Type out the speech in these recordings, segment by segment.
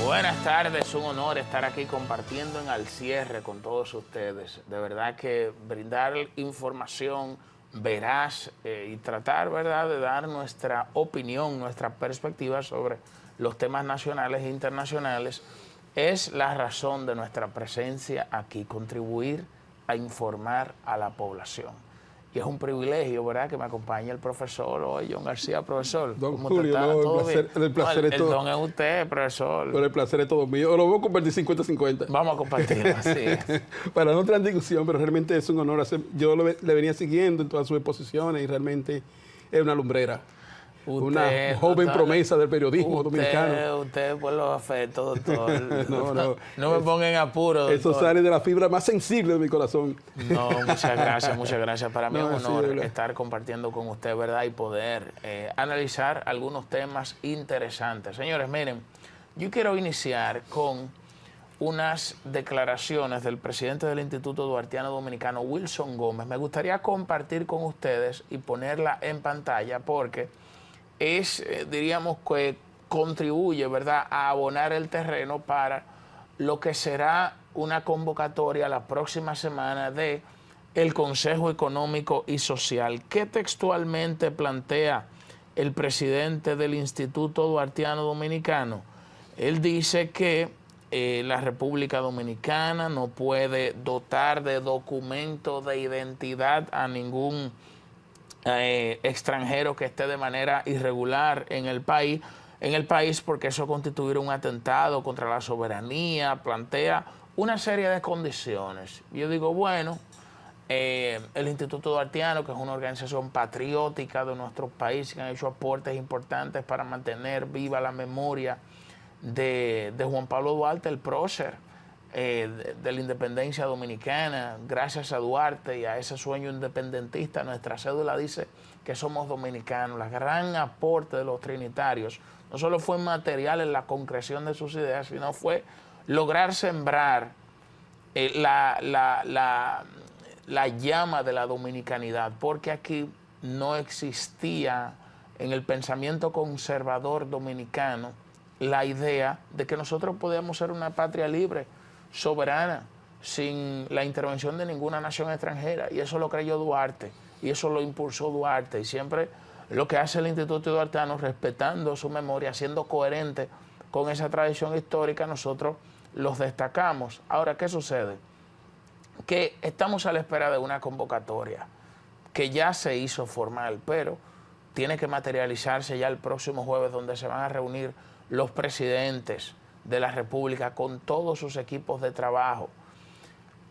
Buenas tardes, un honor estar aquí compartiendo en Al Cierre con todos ustedes. De verdad que brindar información veraz y tratar, ¿verdad?, de dar nuestra opinión, nuestra perspectiva sobre los temas nacionales e internacionales es la razón de nuestra presencia aquí, contribuir a informar a la población. Y es un privilegio, ¿verdad?, que me acompañe el profesor hoy, John García. Profesor, don ¿cómo Julio, está? no, ¿Todo bien? el placer No, es todo. el don es usted, profesor. Pero el placer es todo mío. Lo voy a compartir 50-50. Vamos a compartirlo, así es. Para no entrar en discusión, pero realmente es un honor. Yo le venía siguiendo en todas sus exposiciones y realmente es una lumbrera. Una joven promesa del periodismo dominicano. Usted por los afectos, doctor. No No me pongan en apuro, doctor. Eso sale de la fibra más sensible de mi corazón. No, muchas gracias, muchas gracias. Para mí es un honor sí, estar compartiendo con usted, ¿verdad? Y poder analizar algunos temas interesantes. Señores, miren, yo quiero iniciar con unas declaraciones del presidente del Instituto Duartiano Dominicano, Wilson Gómez. Me gustaría compartir con ustedes y ponerla en pantalla porque diríamos que contribuye, ¿verdad?, a abonar el terreno para lo que será una convocatoria la próxima semana de el Consejo Económico y Social, que textualmente plantea el presidente del Instituto Duartiano Dominicano. Él dice que la República Dominicana no puede dotar de documento de identidad a ningún extranjero que esté de manera irregular en el país, porque eso constituirá un atentado contra la soberanía, plantea una serie de condiciones. Yo digo, bueno, el Instituto Duartiano, que es una organización patriótica de nuestro país, que han hecho aportes importantes para mantener viva la memoria de Juan Pablo Duarte, el prócer de la independencia dominicana. Gracias a Duarte y a ese sueño independentista, nuestra cédula dice que somos dominicanos. El gran aporte de los trinitarios no solo fue material en la concreción de sus ideas, sino fue lograr sembrar la llama de la dominicanidad, porque aquí no existía en el pensamiento conservador dominicano la idea de que nosotros podíamos ser una patria libre, soberana, sin la intervención de ninguna nación extranjera. Y eso lo creyó Duarte, y eso lo impulsó Duarte. Y siempre lo que hace el Instituto Duartiano, respetando su memoria, siendo coherente con esa tradición histórica, nosotros los destacamos. Ahora, ¿qué sucede? Que estamos a la espera de una convocatoria que ya se hizo formal, pero tiene que materializarse ya el próximo jueves, donde se van a reunir los presidentes de la República con todos sus equipos de trabajo.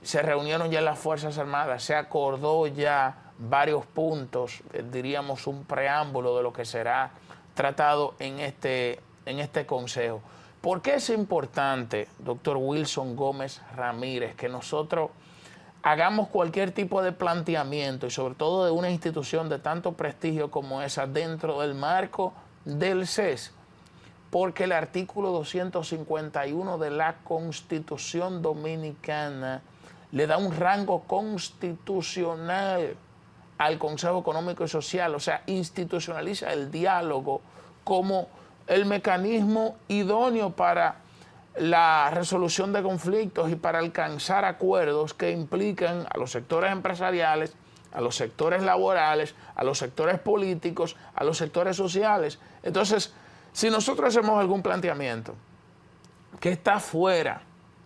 Se reunieron ya las Fuerzas Armadas, se acordó ya varios puntos, diríamos un preámbulo de lo que será tratado en este consejo. ¿Por qué es importante, doctor Wilson Gómez Ramírez, que nosotros hagamos cualquier tipo de planteamiento, y sobre todo de una institución de tanto prestigio como esa, dentro del marco del CES? Porque el artículo 251 de la Constitución Dominicana le da un rango constitucional al Consejo Económico y Social, o sea, institucionaliza el diálogo como el mecanismo idóneo para la resolución de conflictos y para alcanzar acuerdos que implican a los sectores empresariales, a los sectores laborales, a los sectores políticos, a los sectores sociales. Entonces, si nosotros hacemos algún planteamiento que está fuera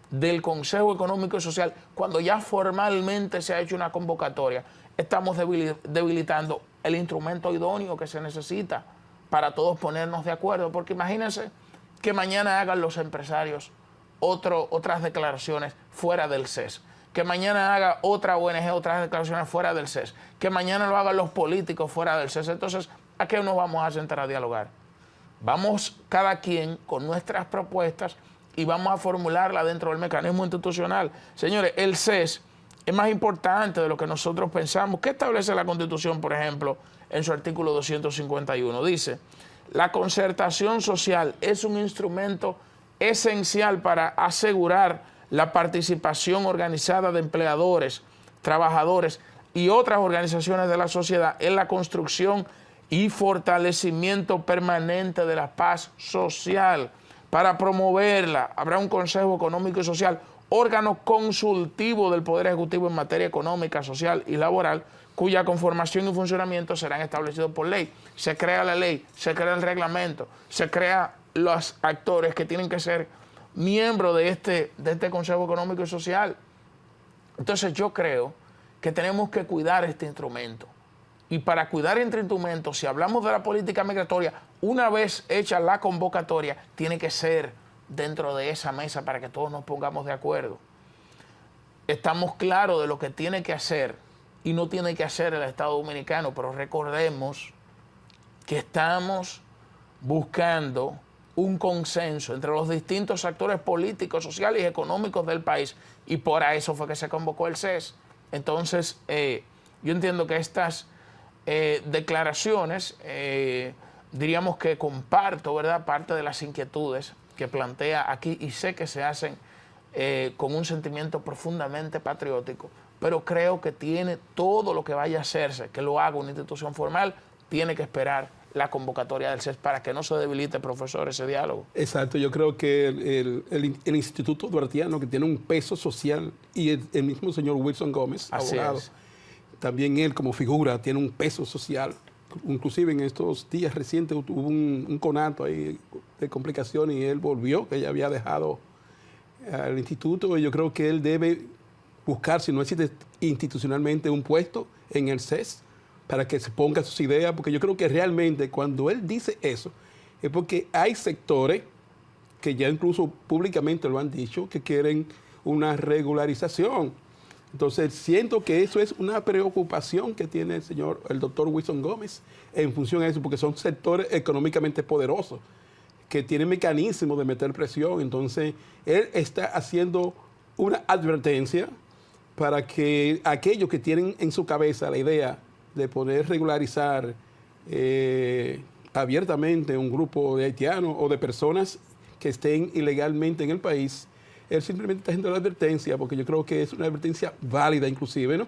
del Consejo Económico y Social, cuando ya formalmente se ha hecho una convocatoria, estamos debilitando el instrumento idóneo que se necesita para todos ponernos de acuerdo. Porque imagínense que mañana hagan los empresarios otras declaraciones fuera del CES, que mañana haga otra ONG otras declaraciones fuera del CES, que mañana lo hagan los políticos fuera del CES. Entonces, ¿a qué nos vamos a sentar a dialogar? Vamos cada quien con nuestras propuestas y vamos a formularla dentro del mecanismo institucional. Señores, el CES es más importante de lo que nosotros pensamos. ¿Qué establece la Constitución, por ejemplo, en su artículo 251? Dice, la concertación social es un instrumento esencial para asegurar la participación organizada de empleadores, trabajadores y otras organizaciones de la sociedad en la construcción y fortalecimiento permanente de la paz social. Para promoverla, habrá un Consejo Económico y Social, órgano consultivo del Poder Ejecutivo en materia económica, social y laboral, cuya conformación y funcionamiento serán establecidos por ley. Se crea la ley, se crea el reglamento, se crean los actores que tienen que ser miembros de este Consejo Económico y Social. Entonces yo creo que tenemos que cuidar este instrumento. Y para cuidar este instrumento, si hablamos de la política migratoria, una vez hecha la convocatoria, tiene que ser dentro de esa mesa para que todos nos pongamos de acuerdo. Estamos claros de lo que tiene que hacer y no tiene que hacer el Estado Dominicano, pero recordemos que estamos buscando un consenso entre los distintos actores políticos, sociales y económicos del país, y por eso fue que se convocó el CES. Entonces, yo entiendo que estas declaraciones, diríamos que comparto, ¿verdad?, parte de las inquietudes que plantea aquí, y sé que se hacen con un sentimiento profundamente patriótico, pero creo que tiene todo lo que vaya a hacerse, que lo haga una institución formal, tiene que esperar la convocatoria del CES para que no se debilite, profesor, ese diálogo. Exacto, yo creo que el Instituto Duartiano, que tiene un peso social, y el mismo señor Wilson Gómez, abogado, también él como figura tiene un peso social. Inclusive en estos días recientes hubo un conato ahí de complicaciones y él volvió, que ya había dejado al instituto, y yo creo que él debe buscar, si no existe institucionalmente, un puesto en el CES para que se ponga sus ideas, porque yo creo que realmente cuando él dice eso es porque hay sectores que ya incluso públicamente lo han dicho, que quieren una regularización. Entonces siento que eso es una preocupación que tiene el doctor Wilson Gómez en función a eso, porque son sectores económicamente poderosos que tienen mecanismos de meter presión. Entonces él está haciendo una advertencia para que aquellos que tienen en su cabeza la idea de poder regularizar abiertamente un grupo de haitianos o de personas que estén ilegalmente en el país, él simplemente está haciendo la advertencia, porque yo creo que es una advertencia válida inclusive, ¿no?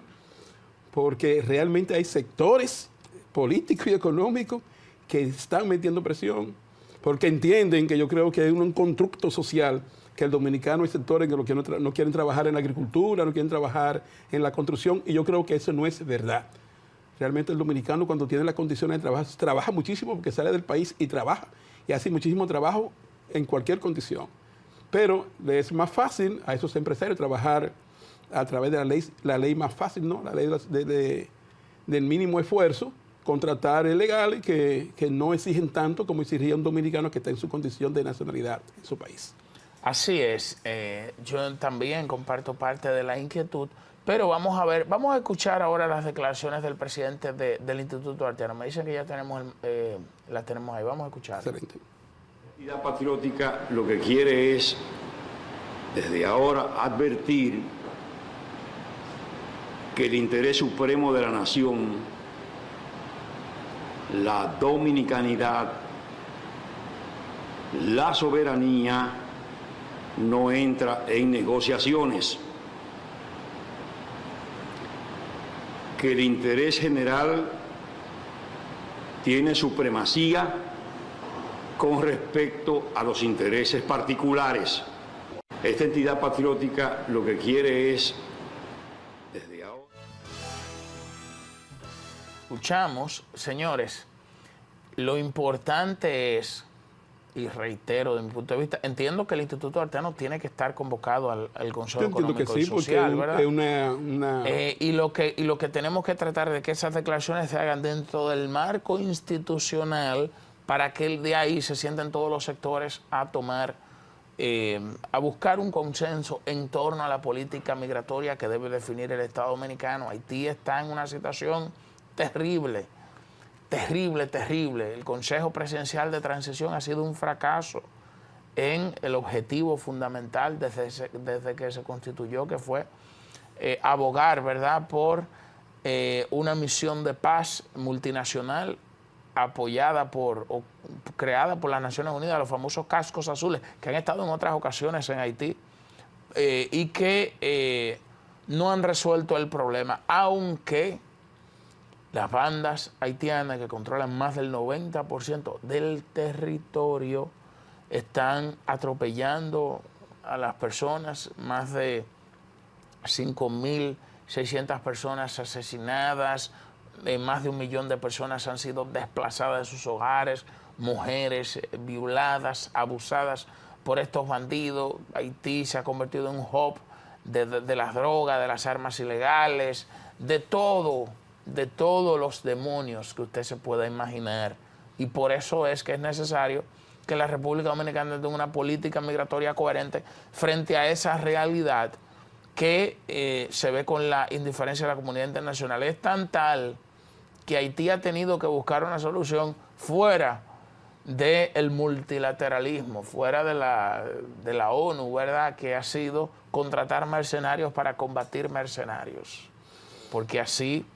Porque realmente hay sectores políticos y económicos que están metiendo presión, porque entienden que yo creo que hay un constructo social, que el dominicano hay sectores que no quieren trabajar en la agricultura, no quieren trabajar en la construcción, y yo creo que eso no es verdad. Realmente el dominicano, cuando tiene las condiciones de trabajo, trabaja muchísimo porque sale del país y trabaja, y hace muchísimo trabajo en cualquier condición. Pero le es más fácil a esos empresarios trabajar a través de la ley más fácil, ¿no? La ley del mínimo esfuerzo, contratar ilegal, que no exigen tanto como exigiría un dominicano que está en su condición de nacionalidad en su país. Así es. Yo también comparto parte de la inquietud, pero vamos a escuchar ahora las declaraciones del presidente del Instituto Duartiano. Me dicen que ya las tenemos ahí. Vamos a escuchar. Excelente. La entidad patriótica lo que quiere es, desde ahora, advertir que el interés supremo de la nación, la dominicanidad, la soberanía, no entra en negociaciones. Que el interés general tiene supremacía con respecto a los intereses particulares. Esta entidad patriótica lo que quiere es, desde ahora... Escuchamos, señores, lo importante es, y reitero, de mi punto de vista, entiendo que el Instituto Duartiano tiene que estar convocado al Consejo Económico y Social, ¿verdad? Y lo que tenemos que tratar de que esas declaraciones se hagan dentro del marco institucional, para que de ahí se sienten todos los sectores a tomar, a buscar un consenso en torno a la política migratoria que debe definir el Estado Dominicano. Haití está en una situación terrible, terrible, terrible. El Consejo Presidencial de Transición ha sido un fracaso en el objetivo fundamental desde que se constituyó, que fue abogar, ¿verdad?, por una misión de paz multinacional apoyada o creada por las Naciones Unidas, los famosos cascos azules, que han estado en otras ocasiones en Haití y que no han resuelto el problema, aunque las bandas haitianas, que controlan más del 90% del territorio, están atropellando a las personas, más de 5.600 personas asesinadas, más de 1 millón de personas han sido desplazadas de sus hogares, mujeres violadas, abusadas por estos bandidos. Haití se ha convertido en un hub de las drogas, de las armas ilegales, de todos los demonios que usted se pueda imaginar. Y por eso es que es necesario que la República Dominicana tenga una política migratoria coherente frente a esa realidad que se ve con la indiferencia de la comunidad internacional. Es tan tal que Haití ha tenido que buscar una solución fuera del multilateralismo, fuera de la ONU, ¿verdad?, que ha sido contratar mercenarios para combatir mercenarios. Porque así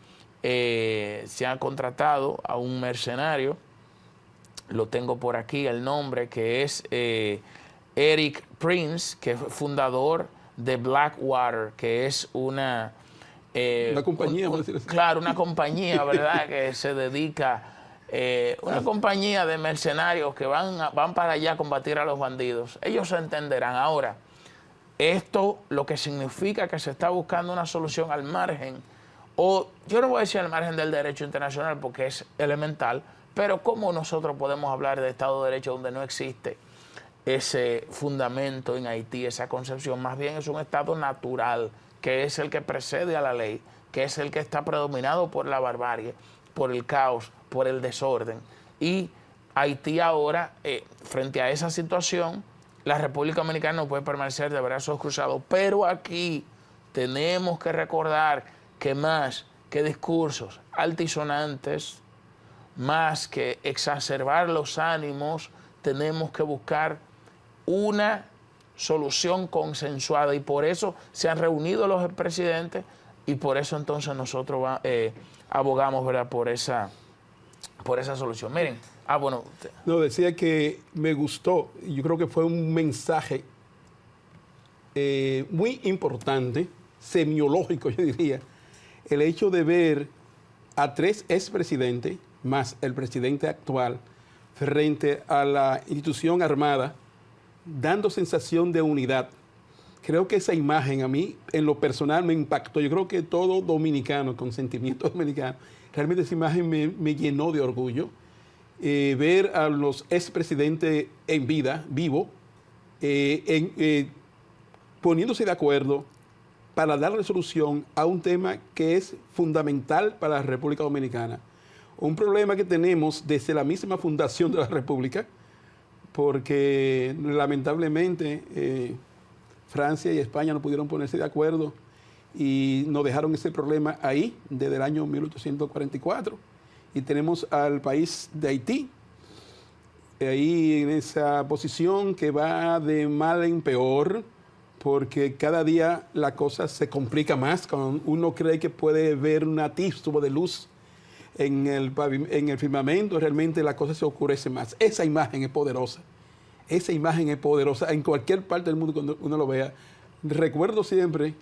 se ha contratado a un mercenario, lo tengo por aquí el nombre, que es Eric Prince, que es fundador de Blackwater, que es una compañía, claro, una compañía, ¿verdad?, que se dedica, una compañía de mercenarios que van para allá a combatir a los bandidos. Ellos se entenderán. Ahora, esto lo que significa que se está buscando una solución al margen, o yo no voy a decir al margen del derecho internacional porque es elemental, pero ¿cómo nosotros podemos hablar de Estado de Derecho donde no existe ese fundamento en Haití, esa concepción? Más bien es un Estado natural, que es el que precede a la ley, que es el que está predominado por la barbarie, por el caos, por el desorden. Y Haití ahora, frente a esa situación, la República Dominicana no puede permanecer de brazos cruzados. Pero aquí tenemos que recordar que más que discursos altisonantes, más que exacerbar los ánimos, tenemos que buscar una solución consensuada, y por eso se han reunido los presidentes y por eso entonces nosotros abogamos, ¿verdad?, por esa solución. Miren, bueno. No, decía que me gustó, yo creo que fue un mensaje muy importante, semiológico, yo diría, el hecho de ver a 3 expresidentes más el presidente actual frente a la institución armada, dando sensación de unidad. Creo que esa imagen a mí, en lo personal, me impactó. Yo creo que todo dominicano, con sentimiento dominicano, realmente esa imagen me llenó de orgullo. Ver a los expresidentes en vida, vivo, poniéndose de acuerdo para dar resolución a un tema que es fundamental para la República Dominicana. Un problema que tenemos desde la misma fundación de la República, porque lamentablemente Francia y España no pudieron ponerse de acuerdo y nos dejaron ese problema ahí desde el año 1844. Y tenemos al país de Haití, ahí en esa posición que va de mal en peor, porque cada día la cosa se complica más. Cuando uno cree que puede ver un atisbo de luz en el firmamento, realmente la cosa se oscurece más. Esa imagen es poderosa. Esa imagen es poderosa en cualquier parte del mundo cuando uno lo vea. Recuerdo siempre,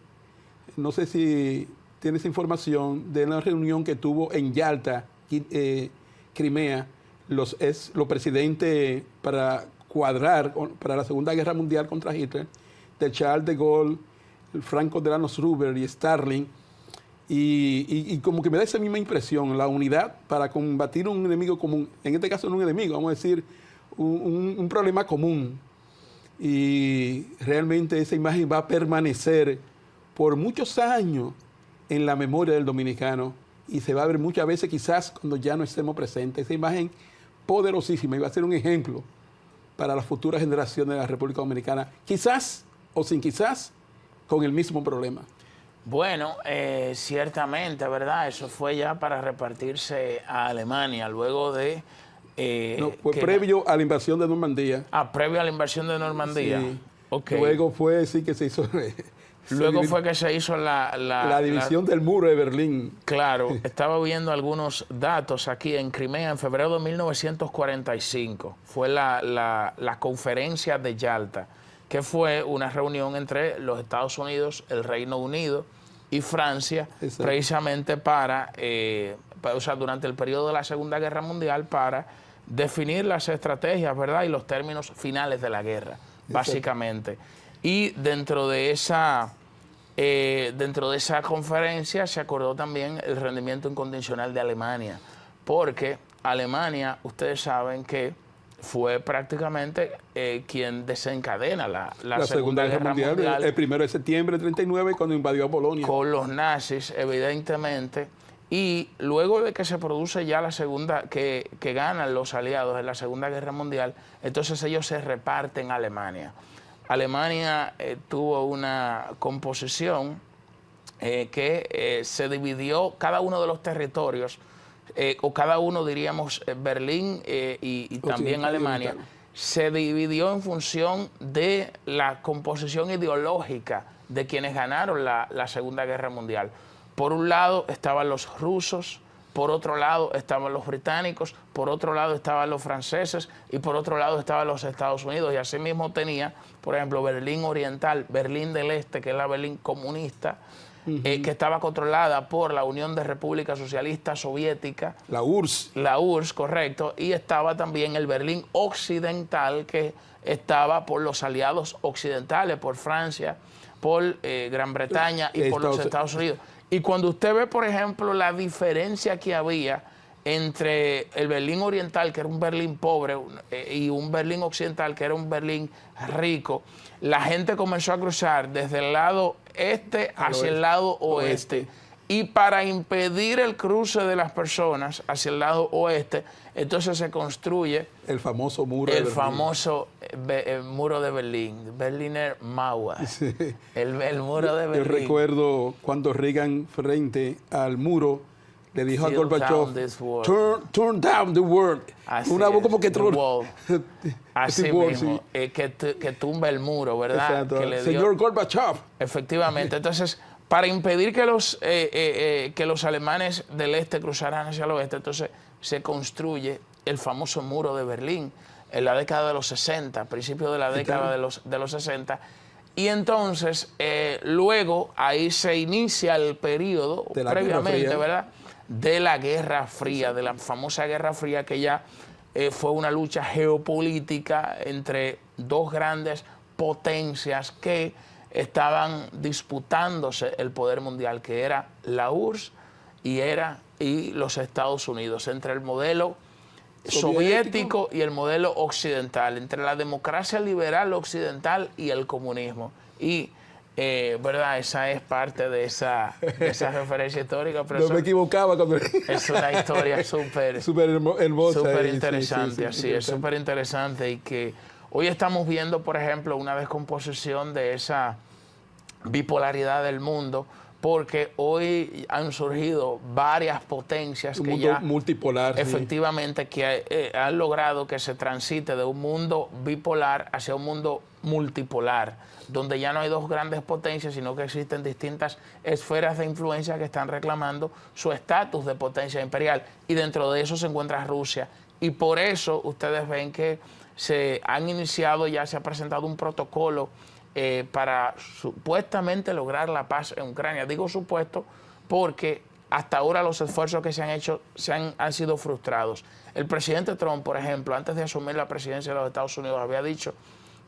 no sé si tienes información, de una reunión que tuvo en Yalta, Crimea, los presidentes para cuadrar para la Segunda Guerra Mundial contra Hitler, de Charles de Gaulle, Franco Delano Roosevelt y Stalin, y como que me da esa misma impresión, la unidad para combatir un enemigo común, en este caso no un enemigo, vamos a decir, un problema común. Y realmente esa imagen va a permanecer por muchos años en la memoria del dominicano, y se va a ver muchas veces quizás cuando ya no estemos presentes. Esa imagen poderosísima y va a ser un ejemplo para las futuras generaciones de la República Dominicana, quizás o sin quizás, con el mismo problema. Bueno, ciertamente, ¿verdad? Eso fue ya para repartirse a Alemania, luego de... fue previo a la invasión de Normandía. Previo a la invasión de Normandía. Sí. Okay. Luego fue, sí, que se hizo... Luego fue que se hizo la división del muro de Berlín. Claro, estaba viendo algunos datos aquí en Crimea. En febrero de 1945 fue la conferencia de Yalta, que fue una reunión entre los Estados Unidos, el Reino Unido y Francia, exacto, precisamente durante el periodo de la Segunda Guerra Mundial, para definir las estrategias, ¿verdad? Y los términos finales de la guerra, básicamente. Y dentro de esa conferencia se acordó también el rendimiento incondicional de Alemania, porque Alemania, ustedes saben que fue prácticamente quien desencadena la Segunda Guerra Mundial. El 1 de septiembre de 39, cuando invadió a Polonia. Con los nazis, evidentemente. Y luego de que se produce ya la segunda, que ganan los aliados en la Segunda Guerra Mundial, entonces ellos se reparten a Alemania. Alemania tuvo una composición que se dividió cada uno de los territorios, o cada uno, diríamos, Berlín y también Alemania, se dividió en función de la composición ideológica de quienes ganaron la Segunda Guerra Mundial. Por un lado estaban los rusos, por otro lado estaban los británicos, por otro lado estaban los franceses y por otro lado estaban los Estados Unidos. Y asimismo tenía, por ejemplo, Berlín Oriental, Berlín del Este, que es la Berlín comunista, que estaba controlada por la Unión de Repúblicas Socialistas Soviéticas. La URSS. La URSS, correcto. Y estaba también el Berlín Occidental, que estaba por los aliados occidentales, por Francia, por Gran Bretaña y por los Estados Unidos. Y cuando usted ve, por ejemplo, la diferencia que había entre el Berlín Oriental, que era un Berlín pobre, y un Berlín Occidental, que era un Berlín rico, la gente comenzó a cruzar desde el lado este hacia el lado oeste. Y para impedir el cruce de las personas hacia el lado oeste, entonces se construye el famoso muro de Berlín. Famoso muro de Berlín, Berliner Mauer, sí. el muro de Berlín. Yo recuerdo cuando Reagan, frente al muro, le dijo a Gorbachev, turn down the world. Una voz como que así mismo, que tumba el muro, ¿verdad? Exacto. Que le Señor Gorbachev. Efectivamente. Entonces, para impedir que los alemanes del este cruzaran hacia el oeste, entonces se construye el famoso muro de Berlín en la década de los 60, principios de la década de los 60. Y entonces, luego, ahí se inicia el periodo, previamente, ¿verdad?, de la Guerra Fría, de la famosa Guerra Fría, que ya fue una lucha geopolítica entre dos grandes potencias que estaban disputándose el poder mundial, que era la URSS y los Estados Unidos, entre el modelo soviético y el modelo occidental, entre la democracia liberal occidental y el comunismo. Y, ¿verdad? Esa es parte de esa referencia histórica. Pero no me equivocaba cuando... Es una historia súper hermosa. Súper interesante, sí, es súper interesante. Y que hoy estamos viendo, por ejemplo, una descomposición de esa bipolaridad del mundo, porque hoy han surgido varias potencias un que mundo ya multipolar, efectivamente que han logrado que se transite de un mundo bipolar hacia un mundo multipolar, donde ya no hay dos grandes potencias, sino que existen distintas esferas de influencia que están reclamando su estatus de potencia imperial, y dentro de eso se encuentra Rusia. Y por eso ustedes ven que se han iniciado, ya se ha presentado un protocolo para supuestamente lograr la paz en Ucrania. Digo supuesto porque hasta ahora los esfuerzos que se han hecho han sido frustrados. El presidente Trump, por ejemplo, antes de asumir la presidencia de los Estados Unidos, había dicho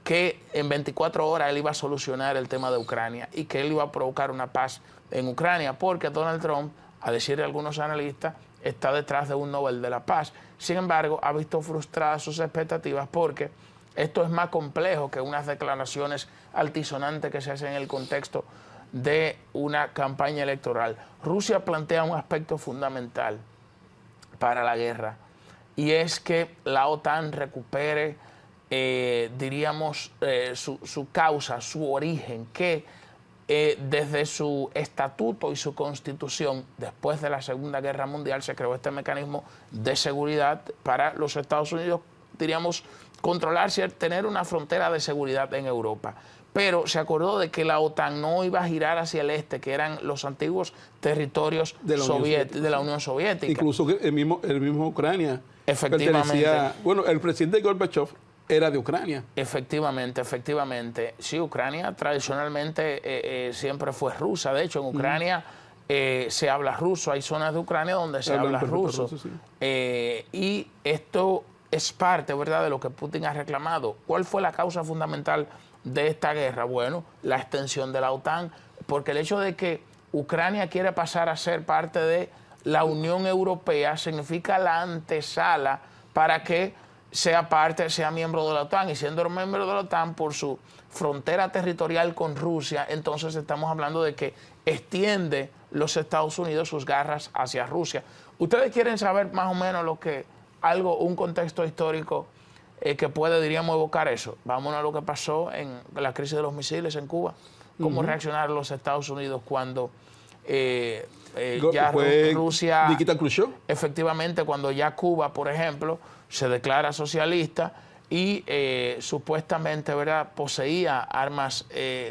que en 24 horas él iba a solucionar el tema de Ucrania y que él iba a provocar una paz en Ucrania, porque Donald Trump, a decir de algunos analistas, está detrás de un Nobel de la Paz. Sin embargo, ha visto frustradas sus expectativas porque esto es más complejo que unas declaraciones altisonantes que se hacen en el contexto de una campaña electoral. Rusia plantea un aspecto fundamental para la guerra, y es que la OTAN recupere, diríamos, su causa, su origen, que desde su estatuto y su constitución, después de la Segunda Guerra Mundial, se creó este mecanismo de seguridad para los Estados Unidos, diríamos, controlar, tener una frontera de seguridad en Europa. Pero se acordó de que la OTAN no iba a girar hacia el este, que eran los antiguos territorios de la Unión Soviética. Incluso el mismo Ucrania. Efectivamente. Bueno, el presidente Gorbachev era de Ucrania. Efectivamente. Sí, Ucrania tradicionalmente siempre fue rusa. De hecho, en Ucrania se habla ruso. Hay zonas de Ucrania donde se habla ruso. Sí. Y esto es parte, ¿verdad?, de lo que Putin ha reclamado. ¿Cuál fue la causa fundamental de esta guerra? Bueno, la extensión de la OTAN, porque el hecho de que Ucrania quiere pasar a ser parte de la Unión Europea significa la antesala para que sea parte, sea miembro de la OTAN, y siendo miembro de la OTAN por su frontera territorial con Rusia, entonces estamos hablando de que extiende los Estados Unidos sus garras hacia Rusia. ¿Ustedes quieren saber más o menos un contexto histórico que puede, diríamos, evocar eso? Vámonos a lo que pasó en la crisis de los misiles en Cuba. ¿Cómo reaccionaron los Estados Unidos cuando ya Rusia... Nikita Khrushchev. Efectivamente, cuando ya Cuba, por ejemplo, se declara socialista y supuestamente, ¿verdad?, poseía armas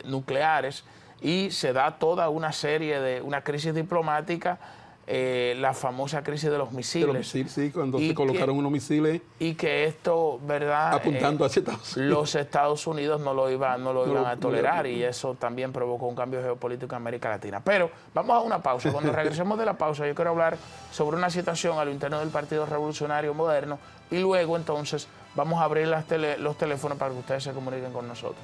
nucleares, y se da toda una serie de una crisis diplomática, la famosa crisis de los misiles. De los misiles, sí, cuando se colocaron unos misiles. Y que esto, ¿verdad?, apuntando hacia Estados Unidos. Los Estados Unidos no lo iban a tolerar, y eso también provocó un cambio geopolítico en América Latina. Pero vamos a una pausa. Cuando regresemos de la pausa, yo quiero hablar sobre una situación a lo interno del Partido Revolucionario Moderno, y luego entonces vamos a abrir los teléfonos para que ustedes se comuniquen con nosotros.